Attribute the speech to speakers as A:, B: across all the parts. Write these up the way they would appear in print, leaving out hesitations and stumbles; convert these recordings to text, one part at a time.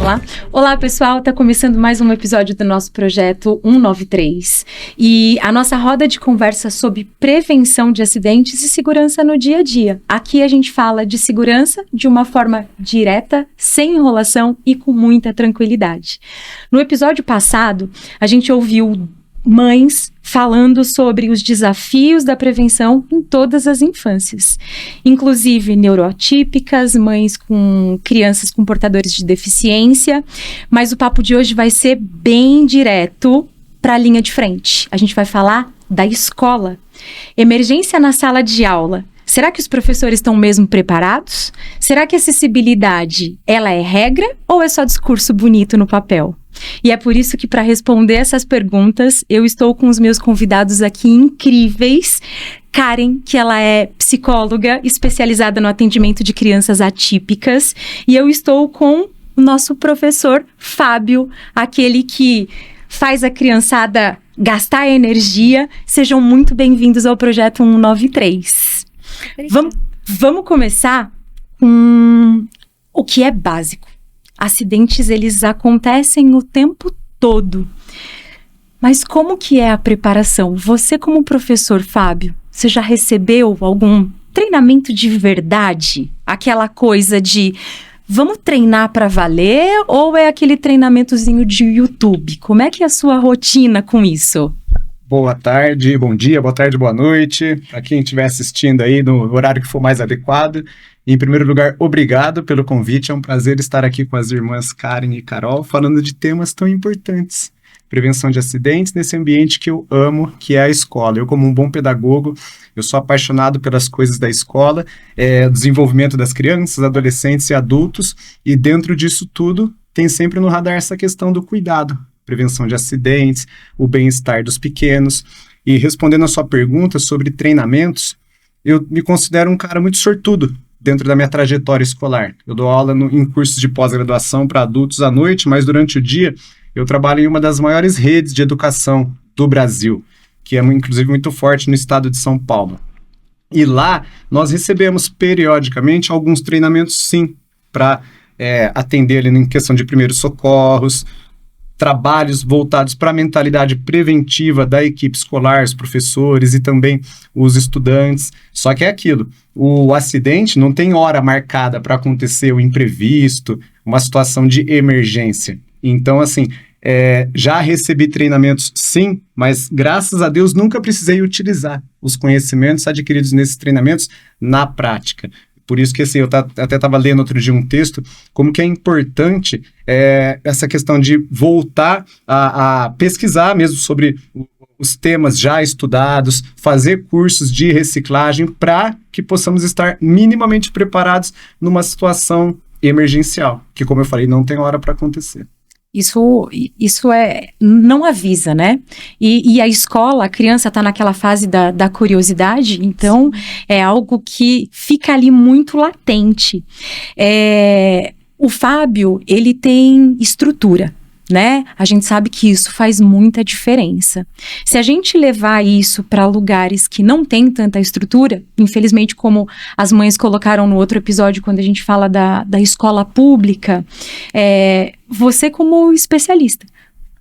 A: lá. Olá, pessoal, tá começando mais um episódio do nosso projeto 193. E a nossa roda de conversa sobre prevenção de acidentes e segurança no dia a dia. Aqui a gente fala de segurança de uma forma direta, sem enrolação e com muita tranquilidade. No episódio passado, a gente ouviu mães falando sobre os desafios da prevenção em todas as infâncias, inclusive neuroatípicas, mães com crianças com portadores de deficiência, mas o papo de hoje vai ser bem direto para a linha de frente. A gente vai falar da escola. Emergência na sala de aula. Será que os professores estão mesmo preparados? Será que a acessibilidade, ela é regra ou é só discurso bonito no papel? E é por isso que, para responder essas perguntas, eu estou com os meus convidados aqui incríveis. Karen, que ela é psicóloga especializada no atendimento de crianças atípicas. E eu estou com o nosso professor Fábio, aquele que faz a criançada gastar energia. Sejam muito bem-vindos ao Projeto 193. Vamos começar com o que é básico. Acidentes, eles acontecem o tempo todo. Mas como que é a preparação? Você, como professor, Fábio, você já recebeu algum treinamento de verdade? Aquela coisa de vamos treinar para valer ou é aquele treinamentozinho de YouTube? Como é que é a sua rotina com isso?
B: Boa tarde, bom dia, boa tarde, boa noite. Para quem estiver assistindo aí no horário que for mais adequado. Em primeiro lugar, obrigado pelo convite. É um prazer estar aqui com as irmãs Karen e Carol, falando de temas tão importantes. Prevenção de acidentes nesse ambiente que eu amo, que é a escola. Eu, como um bom pedagogo, eu sou apaixonado pelas coisas da escola, desenvolvimento das crianças, adolescentes e adultos. E dentro disso tudo, tem sempre no radar essa questão do cuidado. Prevenção de acidentes, o bem-estar dos pequenos. E respondendo a sua pergunta sobre treinamentos, eu me considero um cara muito sortudo dentro da minha trajetória escolar. Eu dou aula em cursos de pós-graduação para adultos à noite, mas durante o dia eu trabalho em uma das maiores redes de educação do Brasil, que é inclusive muito forte no estado de São Paulo. E lá nós recebemos periodicamente alguns treinamentos, sim, para atender ali em questão de primeiros socorros, trabalhos voltados para a mentalidade preventiva da equipe escolar, os professores e também os estudantes. Só que é aquilo, o acidente não tem hora marcada para acontecer o imprevisto, uma situação de emergência. Então, assim, já recebi treinamentos, sim, mas graças a Deus nunca precisei utilizar os conhecimentos adquiridos nesses treinamentos na prática. Por isso que assim, eu até estava lendo outro dia um texto, como que é importante essa questão de voltar a pesquisar mesmo sobre os temas já estudados, fazer cursos de reciclagem para que possamos estar minimamente preparados numa situação emergencial, que, como eu falei, não tem hora para acontecer.
A: Isso não avisa, né? E a escola, a criança está naquela fase da curiosidade, então é algo que fica ali muito latente. O Fábio, ele tem estrutura, né? A gente sabe que isso faz muita diferença. Se a gente levar isso para lugares que não tem tanta estrutura, infelizmente, como as mães colocaram no outro episódio, quando a gente fala da escola pública, você como especialista,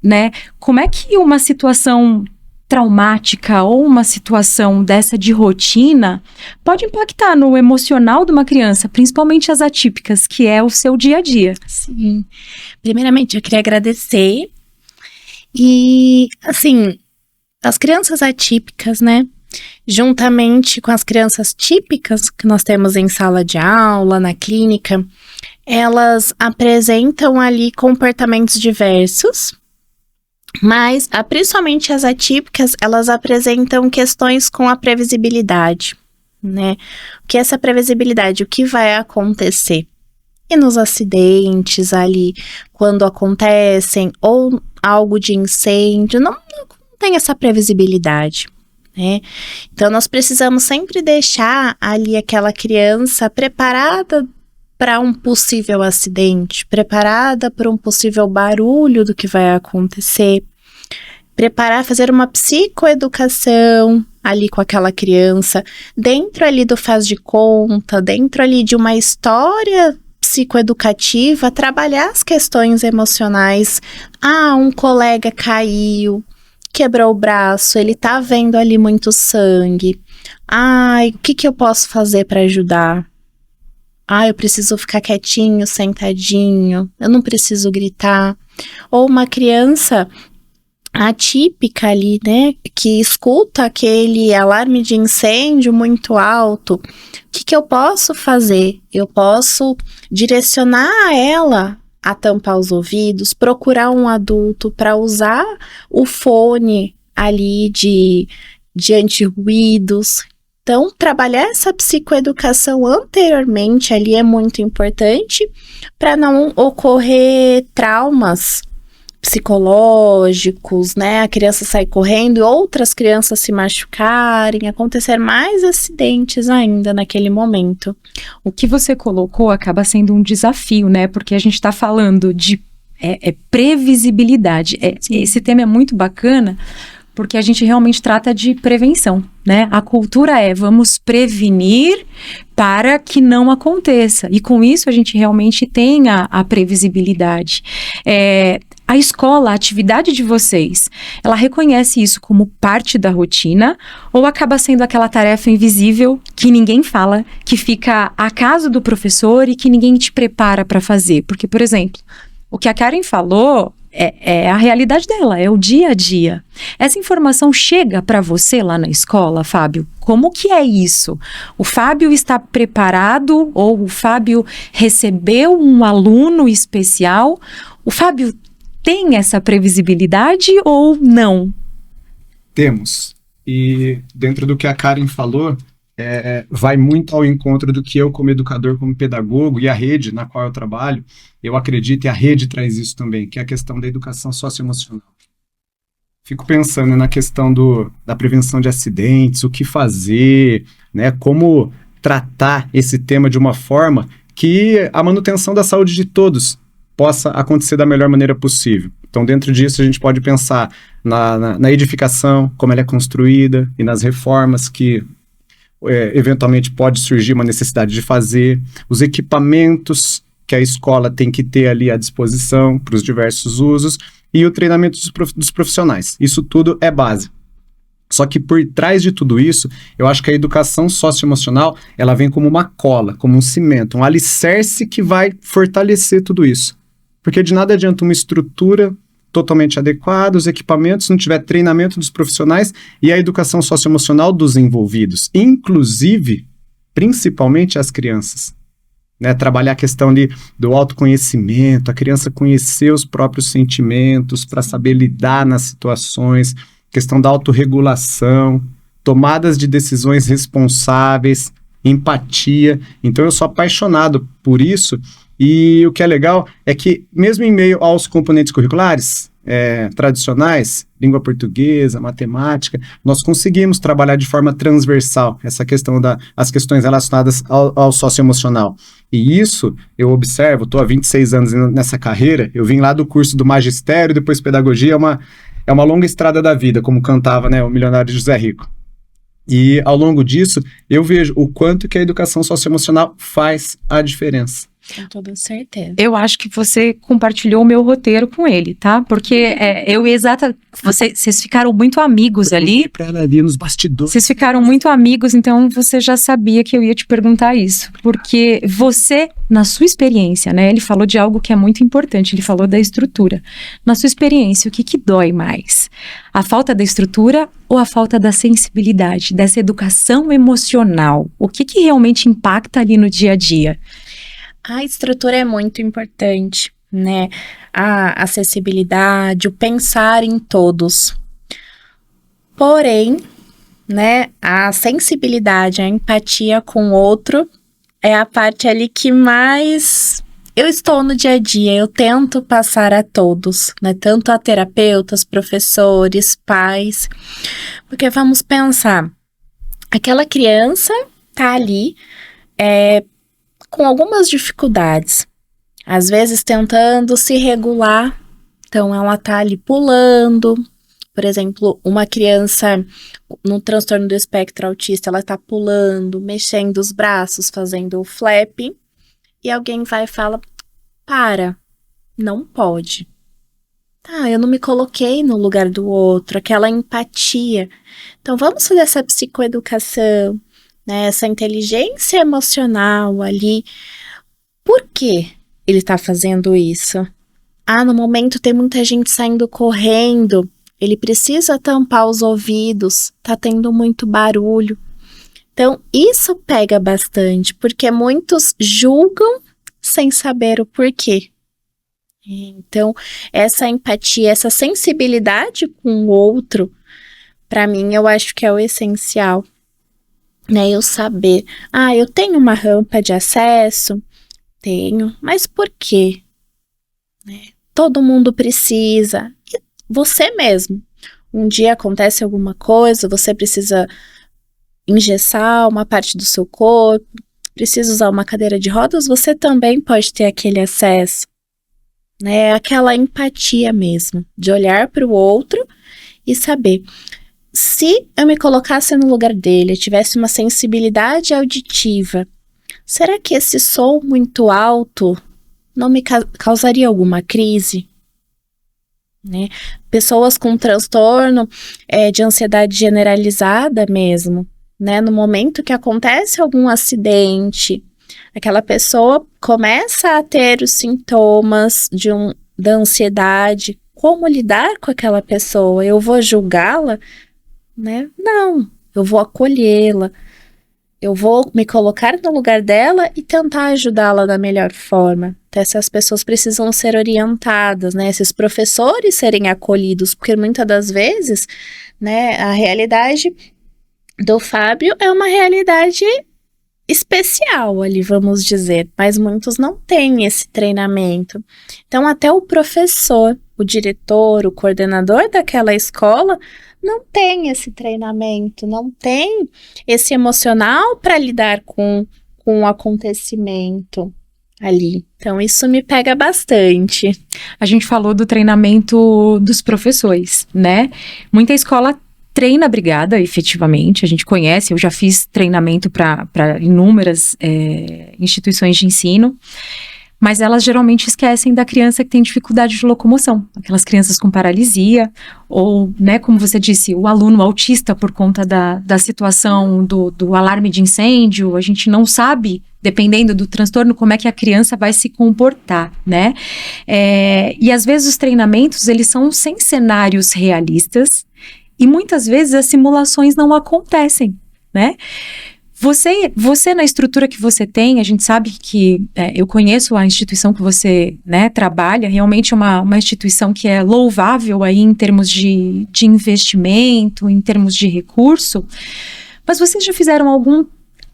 A: né? Como é que uma situação traumática ou uma situação dessa de rotina pode impactar no emocional de uma criança, principalmente as atípicas, que é o seu dia a dia?
C: Sim. Primeiramente, eu queria agradecer. E, assim, as crianças atípicas, né? Juntamente com as crianças típicas que nós temos em sala de aula, na clínica, elas apresentam ali comportamentos diversos. Mas, principalmente as atípicas, elas apresentam questões com a previsibilidade, né? O que é essa previsibilidade? O que vai acontecer? E nos acidentes ali, quando acontecem, ou algo de incêndio, não tem essa previsibilidade, né? Então, nós precisamos sempre deixar ali aquela criança preparada para um possível acidente, preparada para um possível barulho do que vai acontecer, fazer uma psicoeducação ali com aquela criança, dentro ali do faz de conta, dentro ali de uma história psicoeducativa, trabalhar as questões emocionais. Um colega caiu, quebrou o braço, ele tá vendo ali muito sangue. O que eu posso fazer para ajudar? Eu preciso ficar quietinho, sentadinho, eu não preciso gritar. Ou uma criança atípica ali, né, que escuta aquele alarme de incêndio muito alto. O que eu posso fazer? Eu posso direcionar ela a tampar os ouvidos, procurar um adulto para usar o fone ali de anti-ruídos. Então, trabalhar essa psicoeducação anteriormente ali é muito importante para não ocorrer traumas psicológicos, né? A criança sair correndo e outras crianças se machucarem, acontecer mais acidentes ainda naquele momento.
A: O que você colocou acaba sendo um desafio, né? Porque a gente está falando de previsibilidade. Esse tema é muito bacana, porque a gente realmente trata de prevenção, né? A cultura vamos prevenir para que não aconteça. E com isso a gente realmente tem a previsibilidade. A escola, a atividade de vocês, ela reconhece isso como parte da rotina ou acaba sendo aquela tarefa invisível que ninguém fala, que fica a caso do professor e que ninguém te prepara para fazer? Porque, por exemplo, o que a Karen falou é a realidade dela, é o dia a dia. Essa informação chega para você lá na escola, Fábio? Como que é isso? O Fábio está preparado ou o Fábio recebeu um aluno especial? O Fábio tem essa previsibilidade ou não?
B: Temos. E dentro do que a Karen falou, vai muito ao encontro do que eu, como educador, como pedagogo, e a rede na qual eu trabalho, eu acredito, e a rede traz isso também, que é a questão da educação socioemocional. Fico pensando na questão da prevenção de acidentes, o que fazer, né, como tratar esse tema de uma forma que a manutenção da saúde de todos possa acontecer da melhor maneira possível. Então, dentro disso, a gente pode pensar na edificação, como ela é construída, e nas reformas que eventualmente pode surgir uma necessidade de fazer, os equipamentos que a escola tem que ter ali à disposição para os diversos usos, e o treinamento dos profissionais. Isso tudo é base. Só que por trás de tudo isso, eu acho que a educação socioemocional, ela vem como uma cola, como um cimento, um alicerce que vai fortalecer tudo isso. Porque de nada adianta uma estrutura totalmente adequada, os equipamentos, se não tiver treinamento dos profissionais e a educação socioemocional dos envolvidos, inclusive, principalmente as crianças. Né? Trabalhar a questão ali do autoconhecimento, a criança conhecer os próprios sentimentos para saber lidar nas situações, questão da autorregulação, tomadas de decisões responsáveis, empatia. Então eu sou apaixonado por isso. E o que é legal é que, mesmo em meio aos componentes curriculares tradicionais, língua portuguesa, matemática, nós conseguimos trabalhar de forma transversal essa questão as questões relacionadas ao socioemocional. E isso eu observo, estou há 26 anos nessa carreira, eu vim lá do curso do magistério, depois pedagogia, é uma longa estrada da vida, como cantava, né, o milionário José Rico. E ao longo disso, eu vejo o quanto que a educação socioemocional faz a diferença.
C: Com toda certeza.
A: Eu acho que você compartilhou o meu roteiro com ele, tá? Porque vocês ficaram muito amigos ali.
B: Pra ela ali nos bastidores.
A: Vocês ficaram muito amigos, então você já sabia que eu ia te perguntar isso. Porque você, na sua experiência, né? Ele falou de algo que é muito importante, ele falou da estrutura. Na sua experiência, o que dói mais? A falta da estrutura ou a falta da sensibilidade, dessa educação emocional? O que realmente impacta ali no dia a dia?
C: A estrutura é muito importante, né? A acessibilidade, o pensar em todos. Porém, né, a sensibilidade, a empatia com o outro é a parte ali que mais eu estou no dia a dia, eu tento passar a todos, né? Tanto a terapeutas, professores, pais. Porque vamos pensar, aquela criança tá ali, com algumas dificuldades, às vezes tentando se regular, então ela tá ali pulando, por exemplo, uma criança no transtorno do espectro autista, ela tá pulando, mexendo os braços, fazendo o flap, e alguém vai e fala, não pode. Tá, eu não me coloquei no lugar do outro, aquela empatia. Então vamos fazer essa psicoeducação, né, essa inteligência emocional ali. Por que ele tá fazendo isso? No momento tem muita gente saindo correndo, ele precisa tampar os ouvidos, tá tendo muito barulho. Então, isso pega bastante, porque muitos julgam sem saber o porquê. Então, essa empatia, essa sensibilidade com o outro, para mim, eu acho que é o essencial, né? Eu saber, eu tenho uma rampa de acesso? Tenho, mas por quê? Né? Todo mundo precisa. E você mesmo. Um dia acontece alguma coisa, você precisa engessar uma parte do seu corpo, precisa usar uma cadeira de rodas, você também pode ter aquele acesso, né? Aquela empatia mesmo, de olhar para o outro e saber, se eu me colocasse no lugar dele, eu tivesse uma sensibilidade auditiva, será que esse som muito alto não me causaria alguma crise? Né? Pessoas com transtorno de ansiedade generalizada mesmo, né? No momento que acontece algum acidente, aquela pessoa começa a ter os sintomas da ansiedade. Como lidar com aquela pessoa? Eu vou julgá-la? Né? Não, eu vou acolhê-la. Eu vou me colocar no lugar dela e tentar ajudá-la da melhor forma. Então, essas pessoas precisam ser orientadas, né? Esses professores serem acolhidos, porque muitas das vezes, né, a realidade do Fábio é uma realidade especial ali, vamos dizer, mas muitos não têm esse treinamento. Então, até o professor, o diretor, o coordenador daquela escola não tem esse treinamento, não tem esse emocional para lidar com o acontecimento ali. Então, isso me pega bastante.
A: A gente falou do treinamento dos professores, né? Muita escola treina a brigada, efetivamente, a gente conhece, eu já fiz treinamento para inúmeras instituições de ensino, mas elas geralmente esquecem da criança que tem dificuldade de locomoção, aquelas crianças com paralisia, ou, né, como você disse, o aluno autista por conta da situação do alarme de incêndio, a gente não sabe, dependendo do transtorno, como é que a criança vai se comportar, né? E às vezes os treinamentos, eles são sem cenários realistas, e muitas vezes as simulações não acontecem, né? Você na estrutura que você tem, a gente sabe que, eu conheço a instituição que você, né, trabalha, realmente é uma instituição que é louvável aí em termos de investimento, em termos de recurso, mas vocês já fizeram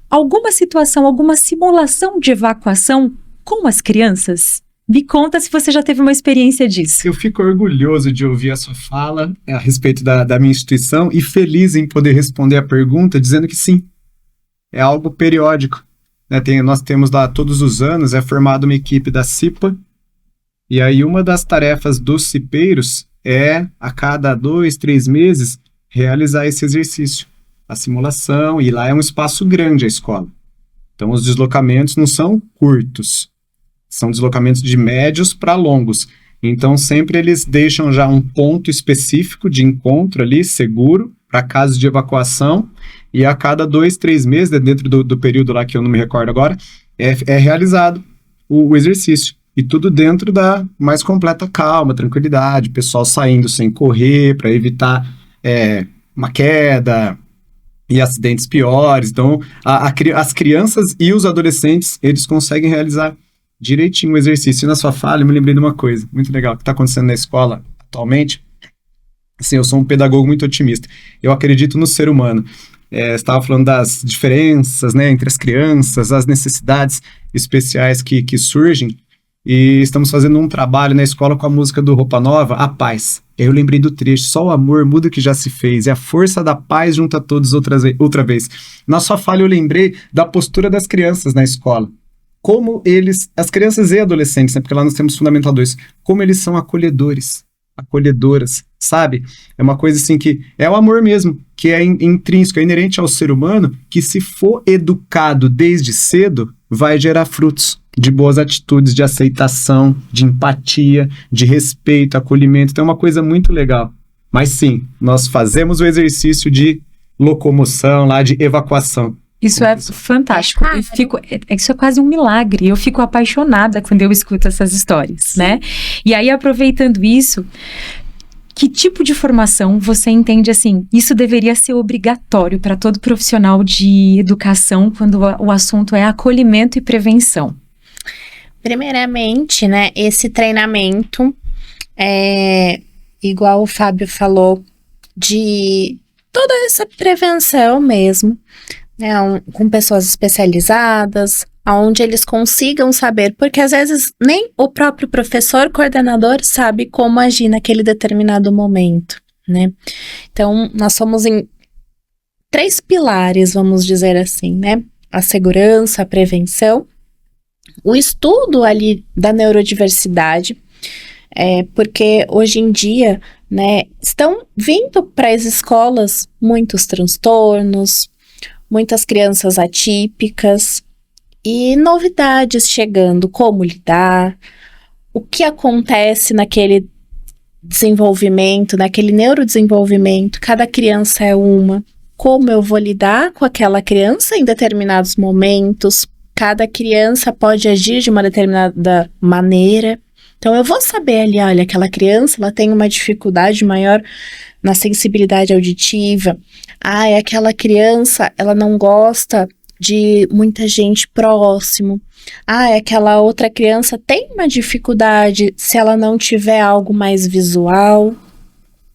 A: alguma situação, alguma simulação de evacuação com as crianças? Me conta se você já teve uma experiência disso.
B: Eu fico orgulhoso de ouvir a sua fala a respeito da minha instituição e feliz em poder responder a pergunta dizendo que sim, é algo periódico. Né? Nós temos lá todos os anos, é formada uma equipe da CIPA, e aí uma das tarefas dos cipeiros é, a cada 2, 3 meses, realizar esse exercício, a simulação, e lá é um espaço grande a escola. Então os deslocamentos não são curtos, são deslocamentos de médios para longos. Então, sempre eles deixam já um ponto específico de encontro ali, seguro, para casos de evacuação. E a cada 2, 3 meses, dentro do período lá que eu não me recordo agora, é realizado o exercício. E tudo dentro da mais completa calma, tranquilidade, pessoal saindo sem correr, para evitar uma queda e acidentes piores. Então, as crianças e os adolescentes, eles conseguem realizar direitinho o exercício. E na sua fala, eu me lembrei de uma coisa muito legal que está acontecendo na escola atualmente. Assim, eu sou um pedagogo muito otimista. Eu acredito no ser humano. Você estava falando das diferenças, né, entre as crianças, as necessidades especiais que surgem. E estamos fazendo um trabalho na escola com a música do Roupa Nova, A Paz. Eu lembrei do trecho, só o amor muda o que já se fez, e a força da paz junta todos outra vez. Na sua fala, eu lembrei da postura das crianças na escola. Como as crianças e adolescentes, né, porque lá nós temos Fundamental 2, como eles são acolhedoras, sabe? É uma coisa assim que é o amor mesmo, que é intrínseco, é inerente ao ser humano, que se for educado desde cedo, vai gerar frutos. de boas atitudes, de aceitação, de empatia, de respeito, acolhimento. Então é uma coisa muito legal. Mas sim, nós fazemos o exercício de locomoção, lá de evacuação.
A: Isso é fantástico. Isso é quase um milagre. Eu fico apaixonada quando eu escuto essas histórias, né? E aí, aproveitando isso, que tipo de formação você entende assim? Isso deveria ser obrigatório para todo profissional de educação quando o assunto é acolhimento e prevenção?
C: Primeiramente, né, esse treinamento igual o Fábio falou, de toda essa prevenção mesmo, né, com pessoas especializadas, onde eles consigam saber, porque às vezes nem o próprio professor coordenador sabe como agir naquele determinado momento, né? Então, nós somos em 3 pilares, vamos dizer assim, né? A segurança, a prevenção, o estudo ali da neurodiversidade, porque hoje em dia, né, estão vindo para as escolas muitos transtornos, muitas crianças atípicas e novidades chegando, como lidar, o que acontece naquele desenvolvimento, naquele neurodesenvolvimento, cada criança é uma, como eu vou lidar com aquela criança em determinados momentos, cada criança pode agir de uma determinada maneira. Então, eu vou saber ali, olha, aquela criança, ela tem uma dificuldade maior na sensibilidade auditiva. Aquela criança, ela não gosta de muita gente próximo. Aquela outra criança tem uma dificuldade se ela não tiver algo mais visual.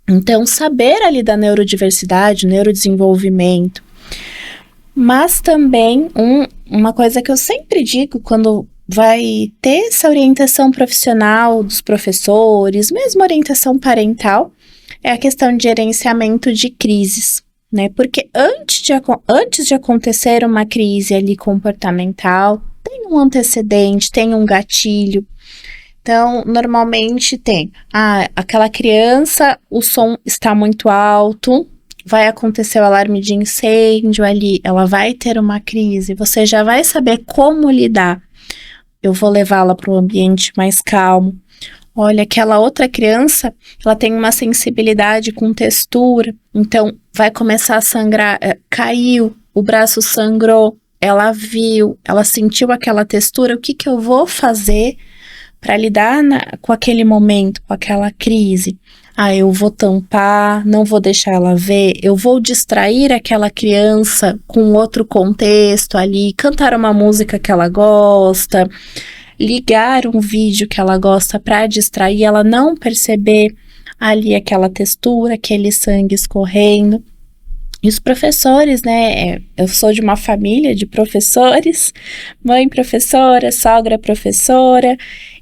C: Então, saber ali da neurodiversidade, neurodesenvolvimento. Mas também, uma coisa que eu sempre digo quando vai ter essa orientação profissional dos professores, mesmo orientação parental, é a questão de gerenciamento de crises, né? Porque antes de acontecer uma crise ali comportamental, tem um antecedente, tem um gatilho. Então, normalmente tem, aquela criança, o som está muito alto, vai acontecer o alarme de incêndio ali, ela vai ter uma crise, você já vai saber como lidar. Eu vou levá-la para um ambiente mais calmo. Olha, aquela outra criança, ela tem uma sensibilidade com textura, então vai começar a sangrar, caiu, o braço sangrou, ela viu, ela sentiu aquela textura, o que eu vou fazer para lidar com aquele momento, com aquela crise? Eu vou tampar, não vou deixar ela ver, eu vou distrair aquela criança com outro contexto ali, cantar uma música que ela gosta, ligar um vídeo que ela gosta para distrair, ela não perceber ali aquela textura, aquele sangue escorrendo. E os professores, né, eu sou de uma família de professores, mãe professora, sogra professora,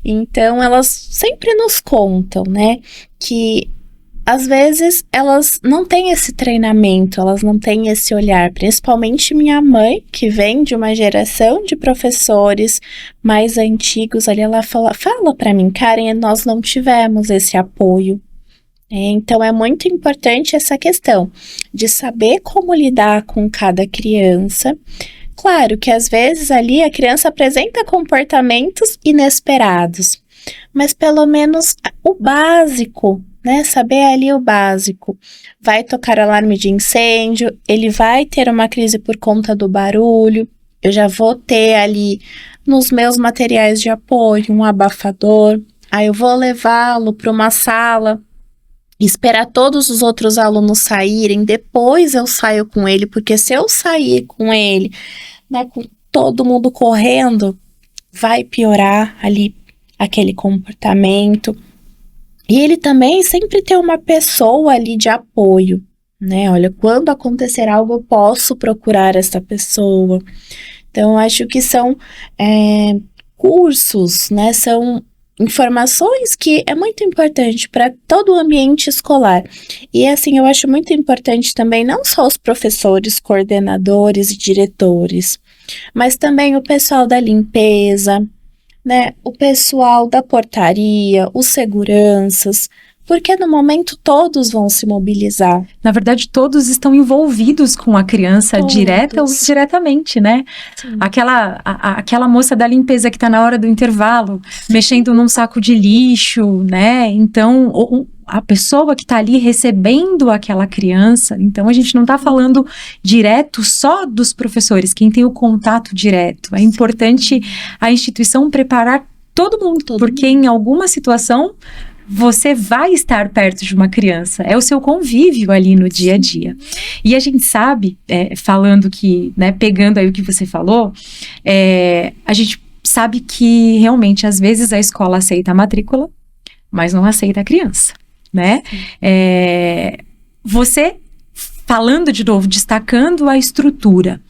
C: então elas sempre nos contam, né, que às vezes elas não têm esse treinamento, elas não têm esse olhar, principalmente minha mãe, que vem de uma geração de professores mais antigos, ali ela fala para mim, Karen, nós não tivemos esse apoio. Então, é muito importante essa questão de saber como lidar com cada criança. Claro que às vezes ali a criança apresenta comportamentos inesperados, mas pelo menos o básico, né? Saber ali o básico. Vai tocar alarme de incêndio, ele vai ter uma crise por conta do barulho, eu já vou ter ali nos meus materiais de apoio um abafador, aí eu vou levá-lo para uma sala, esperar todos os outros alunos saírem, depois eu saio com ele, porque se eu sair com ele, né, com todo mundo correndo, vai piorar ali aquele comportamento. E ele também sempre tem uma pessoa ali de apoio, né? Olha, quando acontecer algo, eu posso procurar essa pessoa. Então, eu acho que são cursos, né? São informações que é muito importante para todo o ambiente escolar. E assim, eu acho muito importante também não só os professores, coordenadores e diretores, mas também o pessoal da limpeza, né? O pessoal da portaria, os seguranças, Porque no momento todos vão se mobilizar.
A: Na verdade, todos estão envolvidos com a criança,
C: Todos.
A: direta ou indiretamente, né?
C: Sim.
A: Aquela moça da limpeza que está na hora do intervalo, mexendo num saco de lixo, né? Então, a pessoa que está ali recebendo aquela criança, então a gente não está falando direto só dos professores, quem tem o contato direto. É importante a instituição preparar todo mundo, porque em alguma situação você vai estar perto de uma criança, é o seu convívio ali no dia a dia. E a gente sabe, falando que, né, pegando aí o que você falou, a gente sabe que realmente às vezes a escola aceita a matrícula, mas não aceita a criança, né? Você, falando de novo, destacando a estrutura,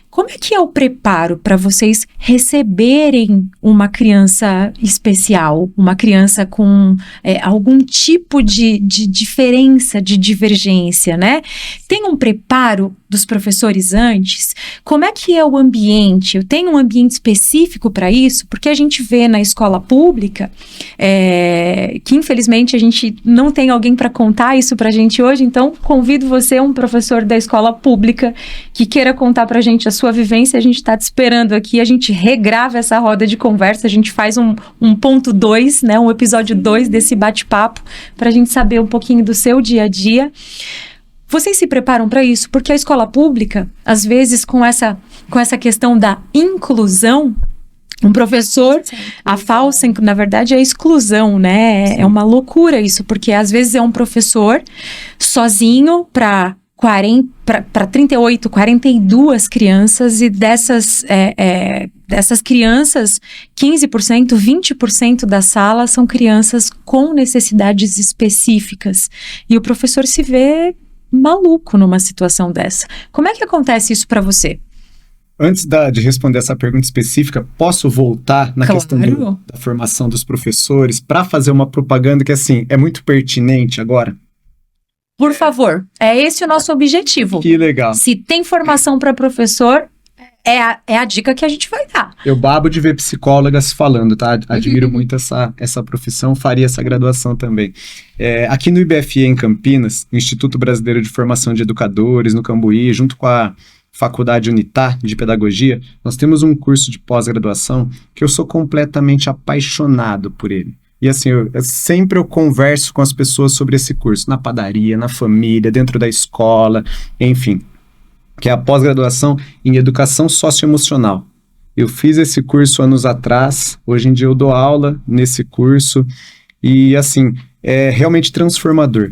A: como é que é o preparo para vocês receberem uma criança especial, uma criança com algum tipo de diferença, de divergência, né? Tem um preparo dos professores antes? Como é que é o ambiente? Eu tenho um ambiente específico para isso? Porque a gente vê na escola pública que infelizmente a gente não tem alguém para contar isso para a gente hoje, então convido você, um professor da escola pública, que queira contar para a gente a sua vivência. A gente está te esperando aqui, a gente regrava essa roda de conversa, a gente faz um ponto 2, né, um episódio 2 desse bate-papo, para a gente saber um pouquinho do seu dia a dia. Vocês se preparam para isso? Porque a escola pública, às vezes, com essa questão da inclusão, um professor, a falsa, na verdade, é a exclusão, né? Sim. É uma loucura isso, porque às vezes é um professor sozinho para 38, 42 crianças, e dessas crianças, 15%, 20% da sala são crianças com necessidades específicas. E o professor se vê maluco numa situação dessa. Como é que acontece isso para você?
B: Antes de responder essa pergunta específica, posso voltar na questão da formação dos professores para fazer uma propaganda que, assim, é muito pertinente agora?
A: Por favor, é esse o nosso objetivo.
B: Que legal.
A: Se tem formação para professor, é a dica que a gente vai dar.
B: Eu babo de ver psicólogas falando, tá? Admiro muito essa profissão, faria essa graduação também. Aqui no IBFE, em Campinas, Instituto Brasileiro de Formação de Educadores, no Cambuí, junto com a Faculdade Unitar de Pedagogia, nós temos um curso de pós-graduação que eu sou completamente apaixonado por ele. E assim, sempre eu converso com as pessoas sobre esse curso, na padaria, na família, dentro da escola, enfim, que é a pós-graduação em Educação Socioemocional. Eu fiz esse curso anos atrás, hoje em dia eu dou aula nesse curso, e assim, é realmente transformador.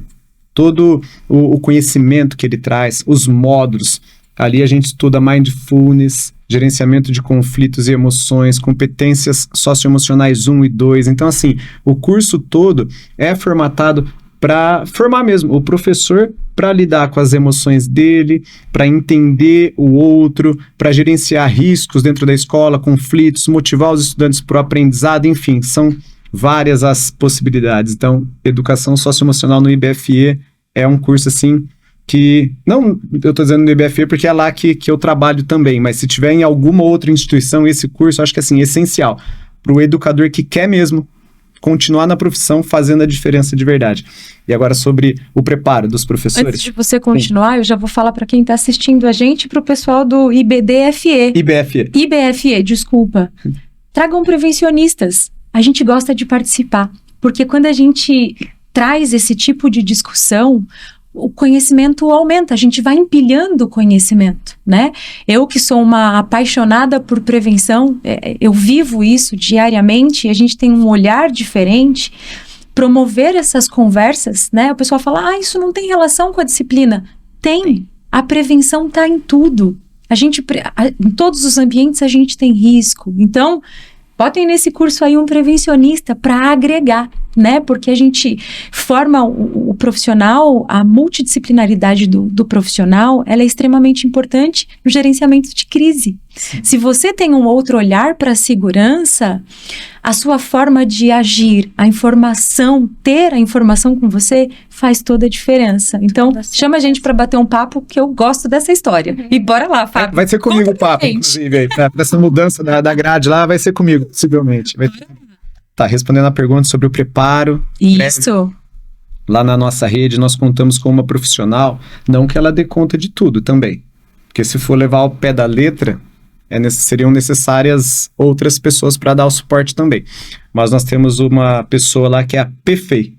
B: Todo o conhecimento que ele traz, os módulos, ali a gente estuda mindfulness, gerenciamento de conflitos e emoções, competências socioemocionais 1 e 2. Então, assim, o curso todo é formatado para formar mesmo o professor para lidar com as emoções dele, para entender o outro, para gerenciar riscos dentro da escola, conflitos, motivar os estudantes para o aprendizado, enfim, são várias as possibilidades. Então, Educação Socioemocional no IBFE é um curso, assim, que, não, eu estou dizendo no IBFE porque é lá que eu trabalho também, mas se tiver em alguma outra instituição, esse curso, acho que, assim, é essencial para o educador que quer mesmo continuar na profissão fazendo a diferença de verdade. E agora sobre o preparo dos professores.
A: Antes de você continuar, eu já vou falar para quem está assistindo a gente e para o pessoal do IBDFE. IBFE, desculpa. Tragam prevencionistas. A gente gosta de participar, porque quando a gente traz esse tipo de discussão, o conhecimento aumenta, a gente vai empilhando o conhecimento, né? Eu que sou uma apaixonada por prevenção, eu vivo isso diariamente, a gente tem um olhar diferente. Promover essas conversas, né? O pessoal fala, isso não tem relação com a disciplina. Tem. A prevenção está em tudo. Em todos os ambientes a gente tem risco. Então, botem nesse curso aí um prevencionista para agregar, né? Porque a gente forma o profissional, a multidisciplinaridade do profissional, ela é extremamente importante no gerenciamento de crise. Sim. Se você tem um outro olhar para a segurança, a sua forma de agir, ter a informação com você, faz toda a diferença. Então, chama a gente para bater um papo, que eu gosto dessa história. E bora lá, Fábio.
B: Vai ser comigo o papo, inclusive, aí, dessa mudança da grade lá, vai ser comigo, possivelmente. Tá, respondendo a pergunta sobre o preparo.
A: Isso.
B: Lá na nossa rede, nós contamos com uma profissional, não que ela dê conta de tudo também, porque se for levar ao pé da letra, seriam necessárias outras pessoas para dar o suporte também. Mas nós temos uma pessoa lá que é a PFEI,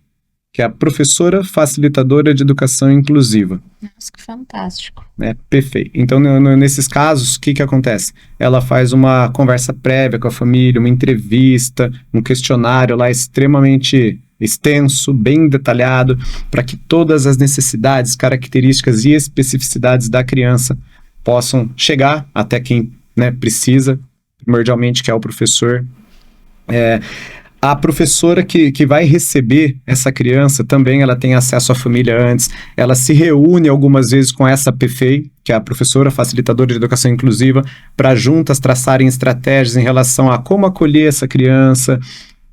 B: que é a Professora Facilitadora de Educação Inclusiva.
C: Nossa, que fantástico.
B: PFEI. Então, nesses casos, o que acontece? Ela faz uma conversa prévia com a família, uma entrevista, um questionário lá extremamente extenso, bem detalhado, para que todas as necessidades, características e especificidades da criança possam chegar até quem, né, precisa, primordialmente, que é o professor. A professora que vai receber essa criança também, ela tem acesso à família antes, ela se reúne algumas vezes com essa PFEI, que é a Professora Facilitadora de Educação Inclusiva, para juntas traçarem estratégias em relação a como acolher essa criança,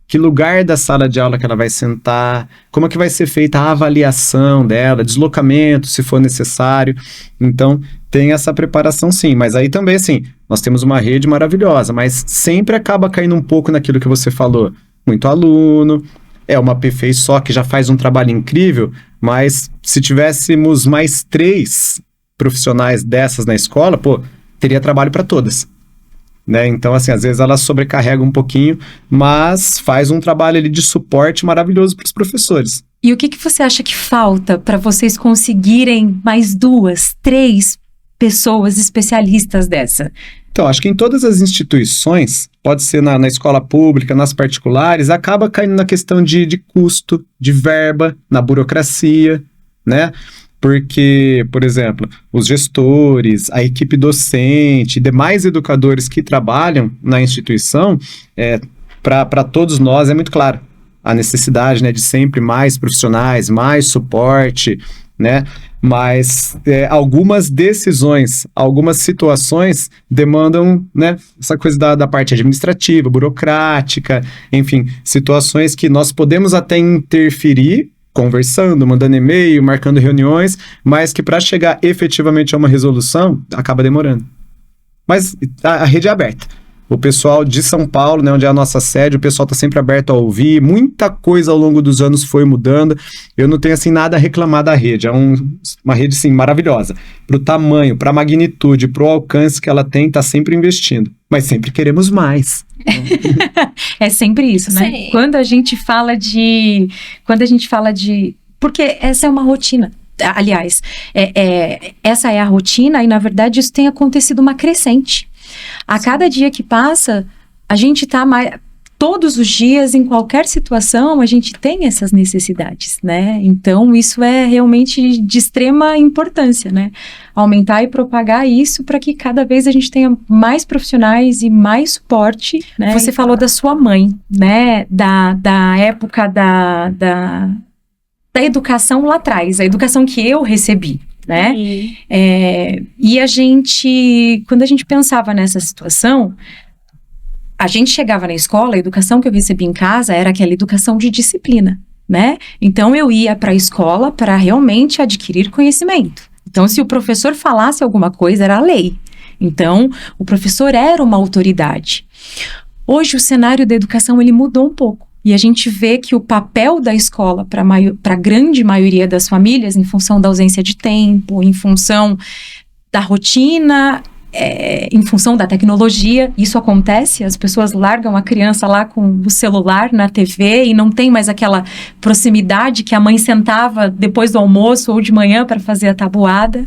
B: que lugar da sala de aula que ela vai sentar, como é que vai ser feita a avaliação dela, deslocamento, se for necessário. Então, tem essa preparação sim, mas aí também, assim, nós temos uma rede maravilhosa, mas sempre acaba caindo um pouco naquilo que você falou. Muito aluno, é uma PFEI só que já faz um trabalho incrível, mas se tivéssemos mais 3 profissionais dessas na escola, teria trabalho para todas. Né? Então, assim, às vezes ela sobrecarrega um pouquinho, mas faz um trabalho ali de suporte maravilhoso para os professores.
A: E o que você acha que falta para vocês conseguirem mais 2, 3 pessoas especialistas dessa?
B: Então, acho que em todas as instituições, pode ser na escola pública, nas particulares, acaba caindo na questão de custo, de verba, na burocracia, né? Porque, por exemplo, os gestores, a equipe docente, demais educadores que trabalham na instituição, para todos nós é muito claro a necessidade, né, de sempre mais profissionais, mais suporte, né? Mas algumas decisões, algumas situações demandam, né, essa coisa da parte administrativa, burocrática, enfim, situações que nós podemos até interferir, conversando, mandando e-mail, marcando reuniões, mas que para chegar efetivamente a uma resolução, acaba demorando. Mas a rede é aberta. O pessoal de São Paulo, né, onde é a nossa sede, o pessoal está sempre aberto a ouvir. Muita coisa ao longo dos anos foi mudando. Eu não tenho, assim, nada a reclamar da rede. É uma rede, sim, maravilhosa. Para o tamanho, para a magnitude, para o alcance que ela tem, está sempre investindo. Mas sempre queremos mais.
A: É sempre isso, né?
C: Sim.
A: Quando a gente fala de... Porque essa é uma rotina. Aliás, essa é a rotina e, na verdade, isso tem acontecido uma crescente. A cada dia que passa, a gente está mais... Todos os dias, em qualquer situação, a gente tem essas necessidades, né? Então, isso é realmente de extrema importância, né? Aumentar e propagar isso para que cada vez a gente tenha mais profissionais e mais suporte, né? Você falou da sua mãe, né? Da época da educação lá atrás, a educação que eu recebi, né? E a gente, quando a gente pensava nessa situação, a gente chegava na escola, a educação que eu recebi em casa era aquela educação de disciplina, né? Então eu ia para a escola para realmente adquirir conhecimento. Então se o professor falasse alguma coisa, era a lei. Então o professor era uma autoridade. Hoje o cenário da educação ele mudou um pouco. E a gente vê que o papel da escola para a grande maioria das famílias, em função da ausência de tempo, em função da rotina, em função da tecnologia, isso acontece, as pessoas largam a criança lá com o celular na TV e não tem mais aquela proximidade que a mãe sentava depois do almoço ou de manhã para fazer a tabuada.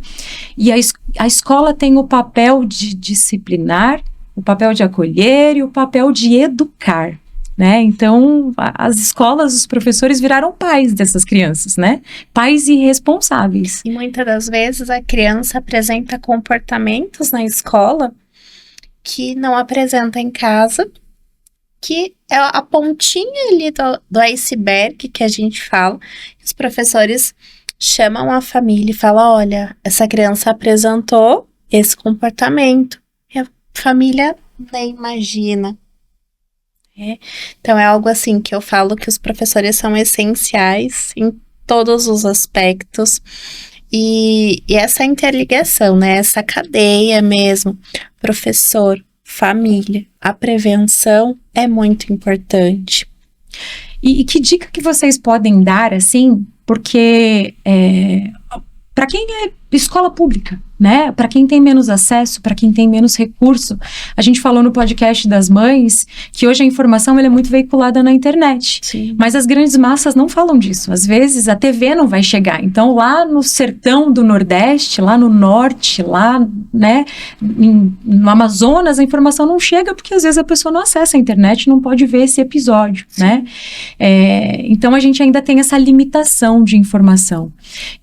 A: E a escola tem o papel de disciplinar, o papel de acolher e o papel de educar. Né? Então, as escolas, os professores viraram pais dessas crianças, né? Pais irresponsáveis.
C: E muitas das vezes a criança apresenta comportamentos na escola que não apresenta em casa, que é a pontinha ali do iceberg que a gente fala. Os professores chamam a família e falam, olha, essa criança apresentou esse comportamento. E a família nem imagina. Então é algo assim que eu falo que os professores são essenciais em todos os aspectos e essa interligação, né, essa cadeia mesmo, professor, família, a prevenção é muito importante.
A: E que dica que vocês podem dar, assim, porque para quem é escola pública, né? Para quem tem menos acesso, para quem tem menos recurso. A gente falou no podcast das mães que hoje a informação ela é muito veiculada na internet.
C: Sim.
A: Mas as grandes massas não falam disso. Às vezes a TV não vai chegar. Então lá no sertão do Nordeste, lá no Norte, lá, né, no Amazonas, a informação não chega porque às vezes a pessoa não acessa a internet e não pode ver esse episódio, né? Então a gente ainda tem essa limitação de informação.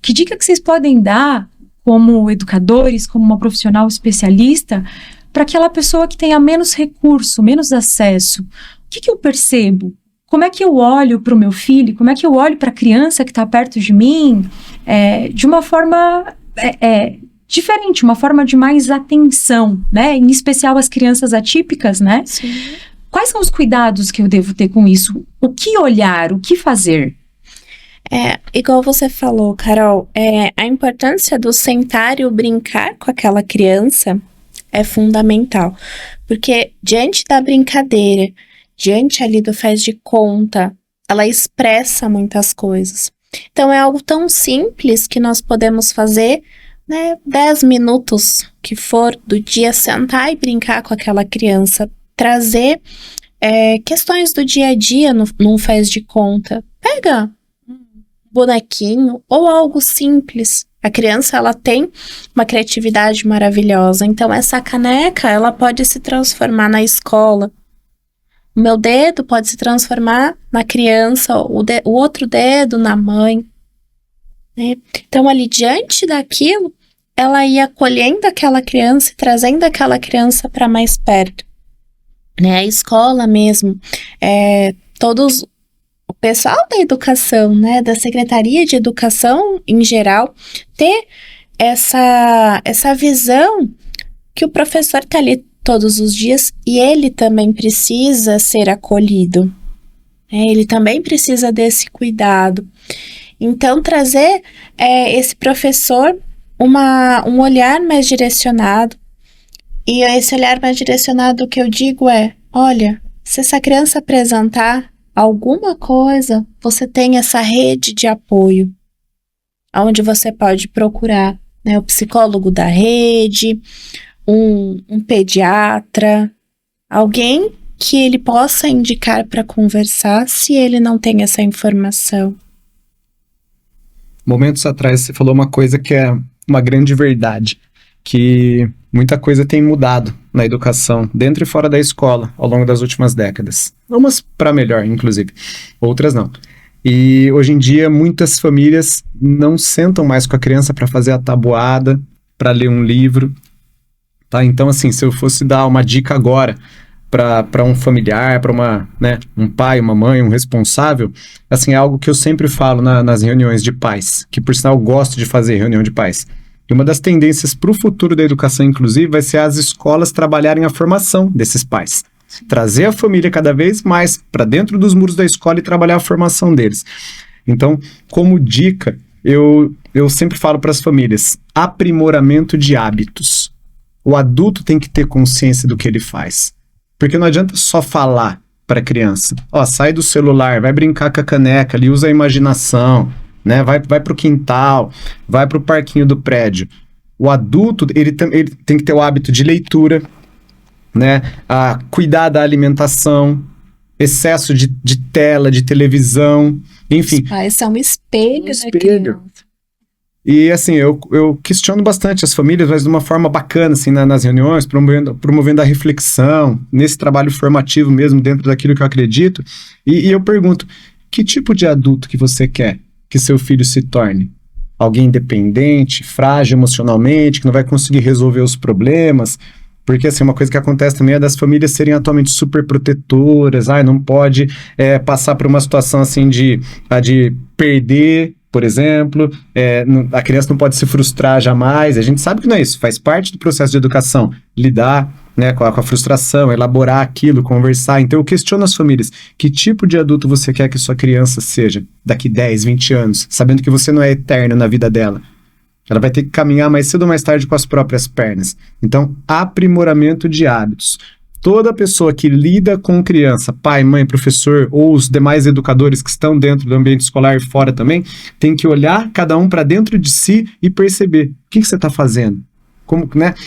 A: Que dica que vocês podem dar como educadores, como uma profissional especialista, para aquela pessoa que tenha menos recurso, menos acesso? O que eu percebo? Como é que eu olho para o meu filho? Como é que eu olho para a criança que está perto de mim? De uma forma diferente, uma forma de mais atenção, né? Em especial as crianças atípicas, né?
C: Sim.
A: Quais são os cuidados que eu devo ter com isso? O que olhar? O que fazer?
C: Igual você falou, Carol, a importância do sentar e o brincar com aquela criança é fundamental. Porque diante da brincadeira, diante ali do faz de conta, ela expressa muitas coisas. Então é algo tão simples que nós podemos fazer, né, 10 minutos que for do dia, sentar e brincar com aquela criança, trazer questões do dia a dia num faz de conta. Pega bonequinho ou algo simples. A criança, ela tem uma criatividade maravilhosa. Então, essa caneca, ela pode se transformar na escola. O meu dedo pode se transformar na criança, o outro dedo na mãe, né? Então, ali diante daquilo, ela ia acolhendo aquela criança e trazendo aquela criança para mais perto, né? A escola mesmo, o pessoal da educação, né, da Secretaria de Educação em geral, ter essa visão que o professor está ali todos os dias e ele também precisa ser acolhido. Ele também precisa desse cuidado. Então, trazer esse professor um olhar mais direcionado. E esse olhar mais direcionado, o que eu digo olha, se essa criança apresentar alguma coisa, você tem essa rede de apoio, onde você pode procurar, né, o psicólogo da rede, um pediatra, alguém que ele possa indicar para conversar se ele não tem essa informação.
B: Momentos atrás você falou uma coisa que é uma grande verdade, que muita coisa tem mudado na educação, dentro e fora da escola, ao longo das últimas décadas. Umas para melhor, inclusive, outras não. E hoje em dia, muitas famílias não sentam mais com a criança para fazer a tabuada, para ler um livro, tá? Então, assim, se eu fosse dar uma dica agora para um familiar, para um pai, uma mãe, um responsável, assim, é algo que eu sempre falo nas reuniões de pais, que por sinal eu gosto de fazer reunião de pais. E uma das tendências para o futuro da educação, inclusive, vai ser as escolas trabalharem a formação desses pais. Trazer a família cada vez mais para dentro dos muros da escola e trabalhar a formação deles. Então, como dica, eu sempre falo para as famílias, aprimoramento de hábitos. O adulto tem que ter consciência do que ele faz. Porque não adianta só falar para a criança. Sai do celular, vai brincar com a caneca ali, usa a imaginação, né? Vai para o quintal, vai para o parquinho do prédio. O adulto, ele tem que ter o hábito de leitura, né? Cuidar da alimentação, excesso de tela, de televisão, enfim.
C: Os pais são um espelho da criança.
B: E assim, eu questiono bastante as famílias, mas de uma forma bacana, assim, nas reuniões, promovendo a reflexão, nesse trabalho formativo mesmo, dentro daquilo que eu acredito. E eu pergunto, que tipo de adulto que você quer que seu filho se torne? Alguém independente, frágil emocionalmente, que não vai conseguir resolver os problemas? Porque, assim, uma coisa que acontece também é das famílias serem atualmente super protetoras, não pode passar por uma situação, assim, de perder, por exemplo, a criança não pode se frustrar jamais. A gente sabe que não é isso, faz parte do processo de educação, lidar, né, com a frustração, elaborar aquilo, conversar. Então eu questiono as famílias, que tipo de adulto você quer que sua criança seja daqui 10, 20 anos, sabendo que você não é eterno na vida dela. Ela vai ter que caminhar mais cedo ou mais tarde com as próprias pernas. Então, aprimoramento de hábitos. toda pessoa que lida com criança, pai, mãe, professor ou os demais educadores que estão dentro do ambiente escolar e fora também, tem que olhar cada um para dentro de si e perceber o que você está fazendo.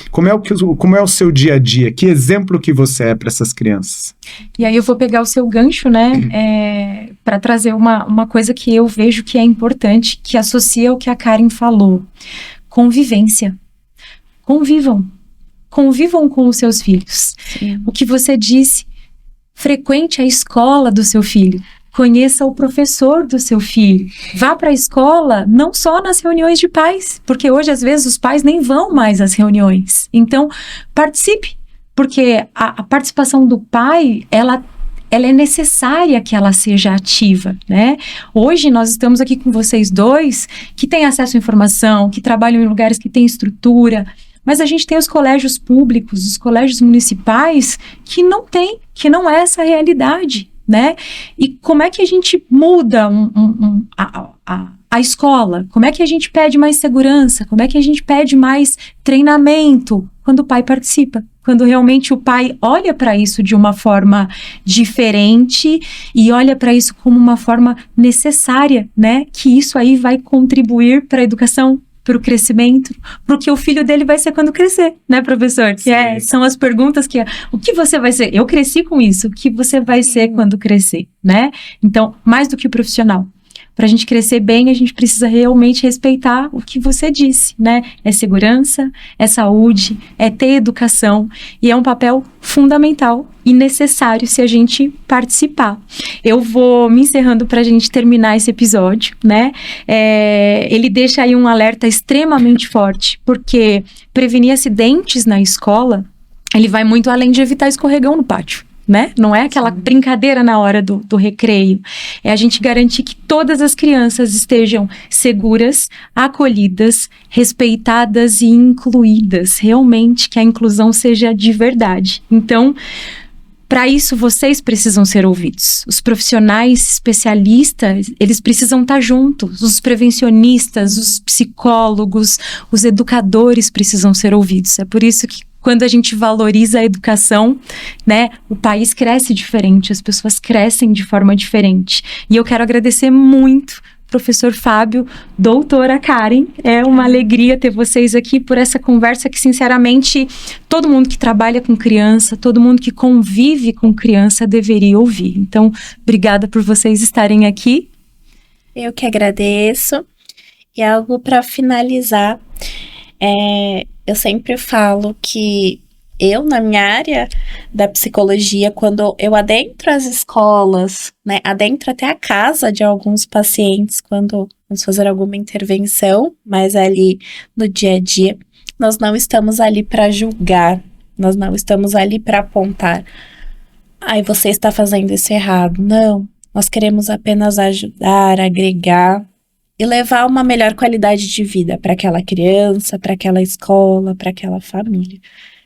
B: Como é o seu dia a dia? Que exemplo que você é para essas crianças?
A: E aí eu vou pegar o seu gancho, né, para trazer uma coisa que eu vejo que é importante, que associa o que a Karen falou. Convivência. Convivam com os seus filhos. Sim. O que você disse, frequente a escola do seu filho. Conheça o professor do seu filho. Vá para a escola, não só nas reuniões de pais, porque hoje, às vezes, os pais nem vão mais às reuniões. Então, participe, porque a participação do pai, ela é necessária que ela seja ativa, né? Hoje, nós estamos aqui com vocês dois, que têm acesso à informação, que trabalham em lugares que têm estrutura, mas a gente tem os colégios públicos, os colégios municipais, que não tem, que não é essa a realidade, né? E como é que a gente muda a escola? Como é que a gente pede mais segurança? Como é que a gente pede mais treinamento? Quando o pai participa, quando realmente o pai olha para isso de uma forma diferente e olha para isso como uma forma necessária, né? Que isso aí vai contribuir para a educação, para o crescimento, para o que o filho dele vai ser quando crescer, né, professor? Que são as perguntas que o que você vai ser? Eu cresci com isso, o que você vai ser quando crescer, né? Então, mais do que o profissional. Para a gente crescer bem, a gente precisa realmente respeitar o que você disse, né? É segurança, é saúde, é ter educação, e é um papel fundamental e necessário se a gente participar. Eu vou me encerrando para a gente terminar esse episódio, né? Ele deixa aí um alerta extremamente forte, porque prevenir acidentes na escola, ele vai muito além de evitar escorregão no pátio, né? Não é aquela brincadeira na hora do recreio. É a gente garantir que todas as crianças estejam seguras, acolhidas, respeitadas e incluídas. Realmente que a inclusão seja de verdade. Então, para isso, vocês precisam ser ouvidos. Os profissionais especialistas, eles precisam estar juntos. Os prevencionistas, os psicólogos, os educadores precisam ser ouvidos. É por isso que quando a gente valoriza a educação, né, o país cresce diferente, as pessoas crescem de forma diferente. E eu quero agradecer muito, professor Fábio, doutora Karen. É uma alegria ter vocês aqui por essa conversa que, sinceramente, todo mundo que trabalha com criança, todo mundo que convive com criança deveria ouvir. Então, obrigada por vocês estarem aqui.
C: Eu que agradeço. E algo para finalizar, eu sempre falo que eu, na minha área da psicologia, quando eu adentro as escolas, né, adentro até a casa de alguns pacientes, quando vamos fazer alguma intervenção, mas ali no dia a dia, nós não estamos ali para julgar, nós não estamos ali para apontar. Você está fazendo isso errado. Não, nós queremos apenas ajudar, agregar e levar uma melhor qualidade de vida para aquela criança, para aquela escola, para aquela família.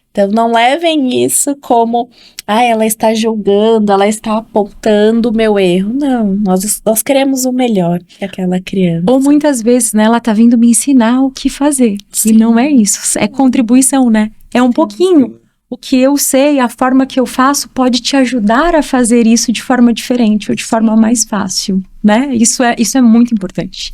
C: Então, não levem isso como, ela está julgando, ela está apontando o meu erro. Não, nós queremos o melhor para aquela criança.
A: Ou muitas vezes, né, ela está vindo me ensinar o que fazer. Sim. E não é isso, é contribuição, né? É um pouquinho. O que eu sei, a forma que eu faço pode te ajudar a fazer isso de forma diferente ou de forma mais fácil, né? Isso é muito importante.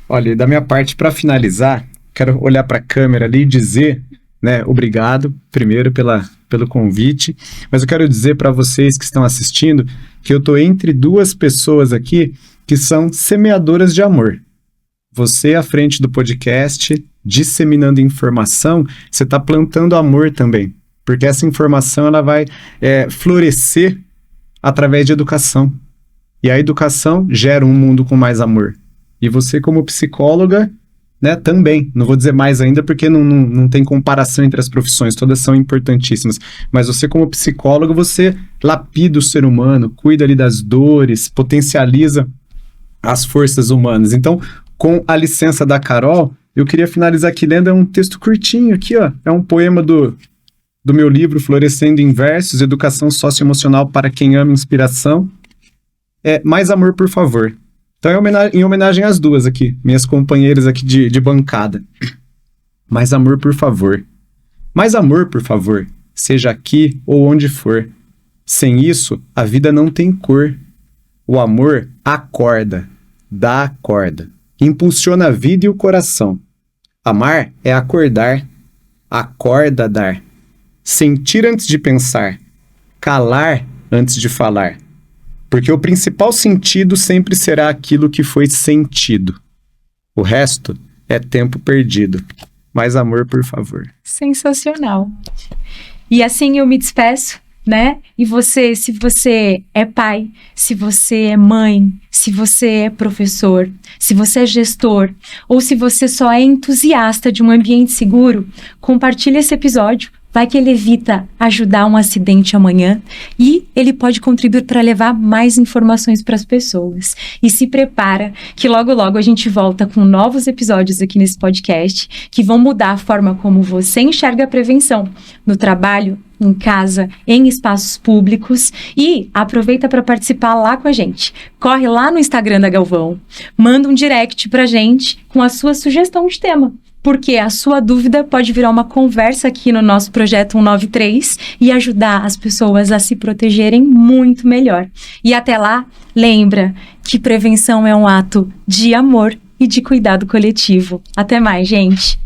B: Olha, da minha parte, para finalizar, quero olhar para a câmera ali e dizer, né, obrigado, primeiro, pelo convite, mas eu quero dizer para vocês que estão assistindo que eu estou entre duas pessoas aqui que são semeadoras de amor. Você à frente do podcast, disseminando informação, você está plantando amor também. Porque essa informação ela vai florescer através de educação. E a educação gera um mundo com mais amor. E você como psicóloga, né, também. Não vou dizer mais ainda porque não tem comparação entre as profissões. Todas são importantíssimas. Mas você como psicóloga, você lapida o ser humano, cuida ali das dores, potencializa as forças humanas. Então, com a licença da Carol, eu queria finalizar aqui lendo um texto curtinho aqui, ó. É um poema do meu livro Florescendo em Versos, Educação Socioemocional para quem ama inspiração. Mais amor, por favor. Então, em homenagem às duas aqui, minhas companheiras aqui de bancada. Mais amor, por favor. Mais amor, por favor. seja aqui ou onde for. Sem isso, a vida não tem cor. O amor acorda, dá a corda, impulsiona a vida e o coração. Amar é acordar, acorda dar, sentir antes de pensar, calar antes de falar. Porque o principal sentido sempre será aquilo que foi sentido. O resto é tempo perdido. Mais amor, por favor.
A: Sensacional. E assim eu me despeço, né? E você, se você é pai, se você é mãe, se você é professor, se você é gestor, ou se você só é entusiasta de um ambiente seguro, compartilhe esse episódio. Vai que ele evita ajudar um acidente amanhã e ele pode contribuir para levar mais informações para as pessoas. E se prepara que logo logo a gente volta com novos episódios aqui nesse podcast que vão mudar a forma como você enxerga a prevenção no trabalho, em casa, em espaços públicos. E aproveita para participar lá com a gente. Corre lá no Instagram da Galvão, manda um direct pra gente com a sua sugestão de tema. Porque a sua dúvida pode virar uma conversa aqui no nosso projeto 193 e ajudar as pessoas a se protegerem muito melhor. E até lá, lembra que prevenção é um ato de amor e de cuidado coletivo. Até mais, gente!